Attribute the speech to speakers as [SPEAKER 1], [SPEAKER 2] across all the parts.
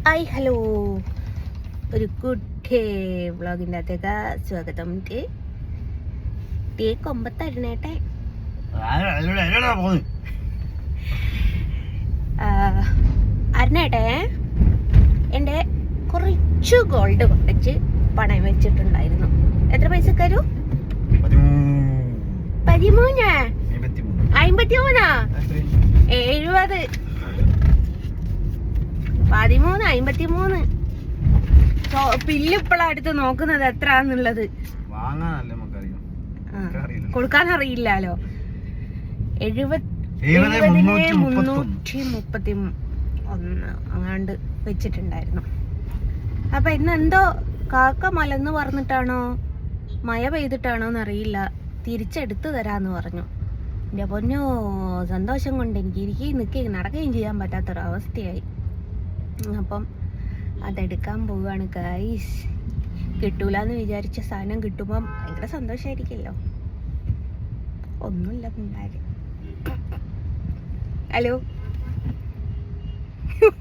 [SPEAKER 1] Hi hello, ഒരു good day വ്ളോഗിൻ്റെ അകത്തേക്ക് സ്വാഗതം. കൊമ്പത്തരുന്നേട്ടെ. അരുന്നേട്ടെ, എൻ്റെ കുറച്ച് ഗോൾഡ് കുറച്ച് പണയം വെച്ചിട്ടുണ്ടായിരുന്നു. എത്ര പൈസക്കാരു? 13 53 70 13 53. ബില്ല് ഇപ്പോഴാണ് അടുത്ത് നോക്കുന്നത് എത്രയാന്നുള്ളത്. കൊടുക്കാൻ അറിയില്ലല്ലോ. 70,331 അങ്ങാണ്ട് വെച്ചിട്ടുണ്ടായിരുന്നു. അപ്പൊ ഇന്ന് എന്തോ കാക്ക മലന്ന് പറഞ്ഞിട്ടാണോ മഴ പെയ്തിട്ടാണോന്ന് അറിയില്ല, തിരിച്ചെടുത്ത് തരാന്ന് പറഞ്ഞു. എൻ്റെ പൊന്നോ, സന്തോഷം കൊണ്ട് എനിക്ക് നിൽക്കുകയും നടക്കുകയും ചെയ്യാൻ പറ്റാത്തൊരവസ്ഥയായി. അപ്പം അതെടുക്കാൻ പോവുകയാണ് ഗൈസ്. കിട്ടൂലെന്ന് വിചാരിച്ച സാധനം കിട്ടുമ്പം ഭയങ്കര സന്തോഷമായിരിക്കുമല്ലോ. ഒന്നുമില്ല ഉണ്ടായി. ഹലോ,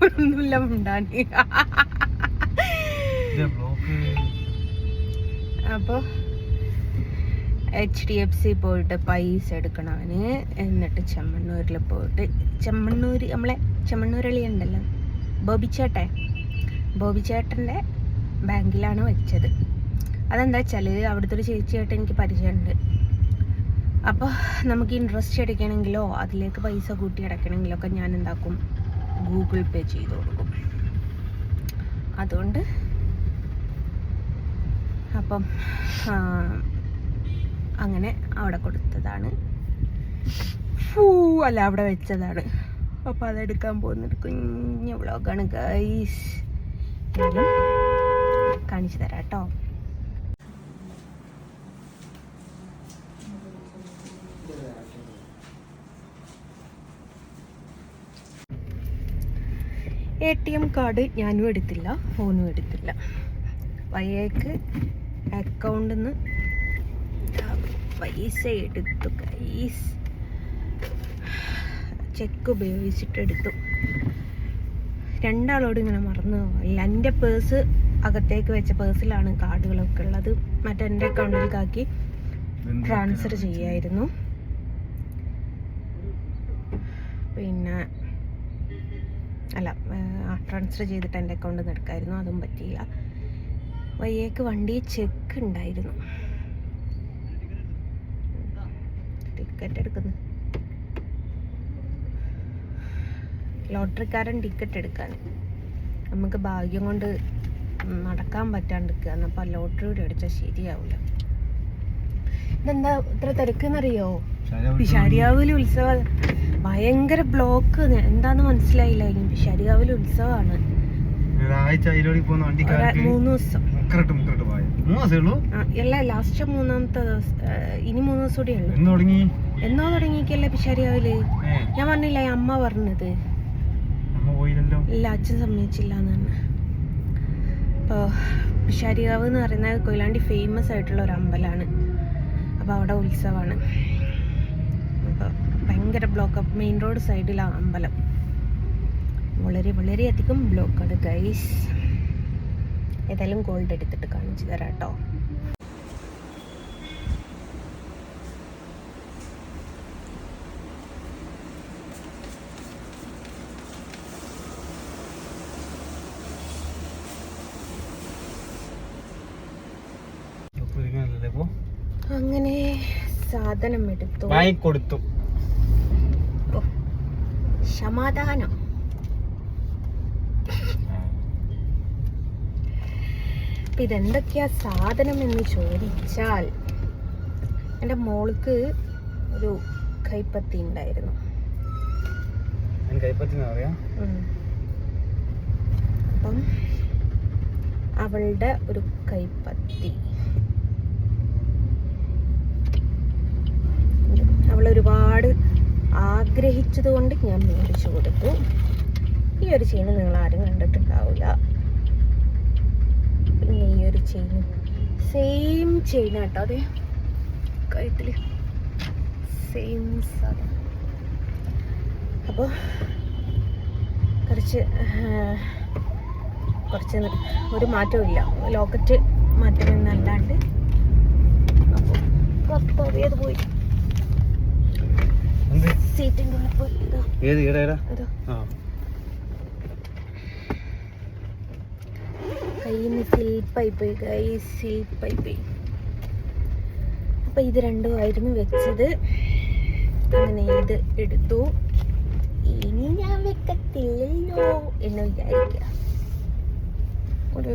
[SPEAKER 1] ഒന്നുമില്ല ഉണ്ടായി. അപ്പോൾ HDFC പോയിട്ട് പൈസ എടുക്കണവന്, എന്നിട്ട് ചെമ്മണ്ണൂരിൽ പോയിട്ട് നമ്മളെ ചെമ്മണ്ണൂരളി ഉണ്ടല്ലോ, ബോബിച്ചേട്ടൻ്റെ ബാങ്കിലാണ് വെച്ചത്. അതെന്താ വെച്ചാൽ അവിടുത്തെ ഒരു ചേച്ചിയായിട്ട് എനിക്ക് പരിചയമുണ്ട്. അപ്പോൾ നമുക്ക് ഇൻട്രസ്റ്റ് അടിക്കണമെങ്കിലോ അതിലേക്ക് പൈസ കൂട്ടി അടയ്ക്കണമെങ്കിലോ ഒക്കെ ഞാൻ എന്താക്കും, ഗൂഗിൾ പേ ചെയ്ത് കൊടുക്കും. അതുകൊണ്ട് അപ്പം അങ്ങനെ അവിടെ കൊടുത്തതാണ്, അവിടെ വെച്ചതാണ്. അപ്പോൾ അതെടുക്കാൻ പോകുന്നൊരു കുഞ്ഞു വ്ളോഗാണ് ഗൈസ്. കാണിച്ചു തരാം കേട്ടോ. ATM കാർഡ് ഞാനും എടുത്തില്ല, ഫോണും എടുത്തില്ല. വയ്യേക്ക് അക്കൗണ്ടിൽ നിന്ന് പൈസ എടുത്തു ഗൈസ്. ചെക്ക് ഉപയോഗിച്ചിട്ട് എടുത്തു. രണ്ടാളോട് ഇങ്ങനെ മറന്നു പോയില്ല. എൻ്റെ പേഴ്സ് അകത്തേക്ക് വെച്ച പേഴ്സിലാണ് കാർഡുകളൊക്കെ ഉള്ളത്. മറ്റെൻ്റെ അക്കൗണ്ടിലേക്കാക്കി ട്രാൻസ്ഫർ ചെയ്യായിരുന്നു. പിന്നെ ട്രാൻസ്ഫർ ചെയ്തിട്ട് എൻ്റെ അക്കൗണ്ടിൽ നിന്ന് എടുക്കായിരുന്നു. അതും പറ്റിയില്ല. വയ്യേക്ക് വണ്ടി ചെക്ക് ഉണ്ടായിരുന്നു. ടിക്കറ്റ് എടുക്കുന്നു, ലോട്ടറിക്കാരൻ ടിക്കറ്റ് എടുക്കാൻ. നമുക്ക് ഭാഗ്യം കൊണ്ട് നടക്കാൻ പറ്റാണ്ടിരിക്കുക. എന്നപ്പോൾ ലോട്ടറി കൂടി അടിച്ചാൽ ശരിയാവില്ല. ഇതെന്താ ഇത്ര തിരക്കെന്നറിയോ? പിഷാരിയാവിലെ ഉത്സവം. ഭയങ്കര ബ്ലോക്ക്. എന്താന്ന് മനസ്സിലായില്ല. പിഷാരിയാവിലെ ഉത്സവമാണ്. 3 ദിവസം. അല്ല, ലാസ്റ്റ് 3ാമത്തെ ദിവസം. ഇനി 3 ദിവസം കൂടെ ഉള്ളു. എന്നോ തുടങ്ങിക്കല്ലേ പിഷാരിയാവില്? ഞാൻ പറഞ്ഞില്ല, അമ്മ പറഞ്ഞത്. ഇല്ല, അച്ഛൻ സമ്മതിച്ചില്ല എന്നാണ്. അപ്പോൾ പിഷാരിയാവ് എന്ന് പറയുന്നത് കൊയിലാണ്ടി ഫേമസ് ആയിട്ടുള്ള ഒരു അമ്പലമാണ്. അപ്പോൾ അവിടെ ഉത്സവമാണ്. അപ്പോൾ ഭയങ്കര ബ്ലോക്ക്. മെയിൻ റോഡ് സൈഡിലാണ് അമ്പലം. വളരെയധികം ബ്ലോക്കാണ് ഗൈസ്. ഏതായാലും ഗോൾഡ് എടുത്തിട്ട് കാണിച്ചു തരാം കേട്ടോ. അങ്ങനെ സാധനം എടുത്തു, കൊടുത്തു. സമാധാനം. ഇതെന്തൊക്കെയാ സാധനം എന്ന് ചോദിച്ചാൽ, എൻ്റെ മോൾക്ക് ഒരു കൈപ്പത്തി ഉണ്ടായിരുന്നു. അപ്പം അവളുടെ ഒരു കൈപ്പത്തി അവളൊരുപാട് ആഗ്രഹിച്ചത് കൊണ്ട് ഞാൻ മേടിച്ചു കൊടുത്തു. ഈ ഒരു ചെയിൻ നിങ്ങൾ ആരും കണ്ടിട്ടുണ്ടാവില്ല. പിന്നെ ഈ ഒരു ചെയിൻ സെയിം ചെയിനാട്ടോ, അതെ കഴുത്തിൽ സെയിം സാധനം. അപ്പോൾ കുറച്ച് കുറച്ച് ഒരു മാറ്റവും ഇല്ല, ലോക്കറ്റ് മാറ്റമെന്നല്ലാണ്ട്. അപ്പോൾ കർത്താവേത് പോയി സീറ്റിൻ്റെ ഉള്ളിൽ പോയി കയ്യിൽ നിന്ന് സ്ലിപ്പായി പോയി. അപ്പം ഇത് രണ്ടുമായിരുന്നു വെച്ചത്. അങ്ങനെ ഇത് എടുത്തു. ഇനി ഞാൻ വെക്കത്തില്ലല്ലോ എന്ന് വിചാരിക്കുക.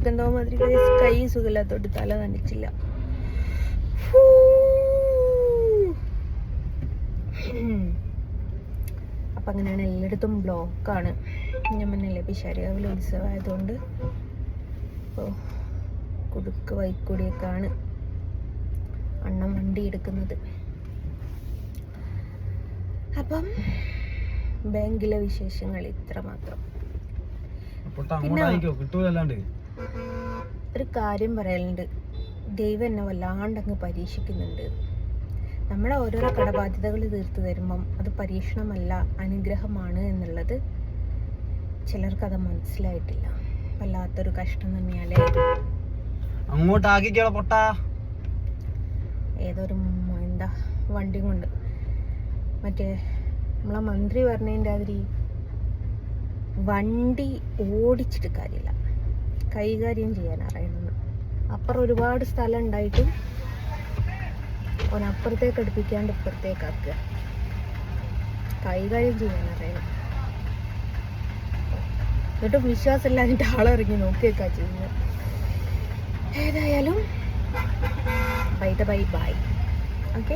[SPEAKER 1] എന്തോ മാതിരി കൈ സുഖമില്ലാത്തോട്ട് തല നനച്ചില്ല. അപ്പം അങ്ങനെയാണ്, എല്ലായിടത്തും ബ്ലോക്കാണ്. ഞാൻ പറഞ്ഞില്ലേ പിഷാരികാവിലെ ഉത്സവമായതുകൊണ്ട് ഇപ്പോൾ കുടുക്ക് വൈക്കൂടിയൊക്കെയാണ് അണ്ണൻ വണ്ടി എടുക്കുന്നത്. അപ്പം ബാങ്കിലെ വിശേഷങ്ങൾ ഇത്ര മാത്രം. പിന്നെ ഒരു കാര്യം പറയലുണ്ട്, ദൈവം എന്നെ വല്ലാണ്ടങ്ങ് പരീക്ഷിക്കുന്നുണ്ട്. നമ്മുടെ ഓരോരോ കടബാധ്യതകൾ തീർത്തു തരുമ്പം അത് പരീക്ഷണമല്ല, അനുഗ്രഹമാണ് എന്നുള്ളത് ചിലർക്കത് മനസ്സിലായിട്ടില്ല. വല്ലാത്തൊരു കഷ്ടം തന്നെയല്ലേ. ഏതൊരു എന്താ വണ്ടി കൊണ്ട് മറ്റേ നമ്മളെ മന്ത്രി പറഞ്ഞതിൻ്റെ അതിരി വണ്ടി ഓടിച്ചിട്ട് കാര്യമില്ല, കൈകാര്യം ചെയ്യാൻ അറിയണം. അപ്പുറം ഒരുപാട് സ്ഥലം ഉണ്ടായിട്ടും അവനപ്പുറത്തേക്ക് അടുപ്പിക്കാണ്ട് ഇപ്പുറത്തേക്കാക്കുക, കൈകാര്യം ചെയ്യാൻ അറിയണം. എന്നിട്ടും വിശ്വാസമില്ലാതിൻ്റെ ആളിറങ്ങി നോക്കിയേക്കാ ചെയ്യുന്നത്. ഏതായാലും ബൈ ഓക്കെ.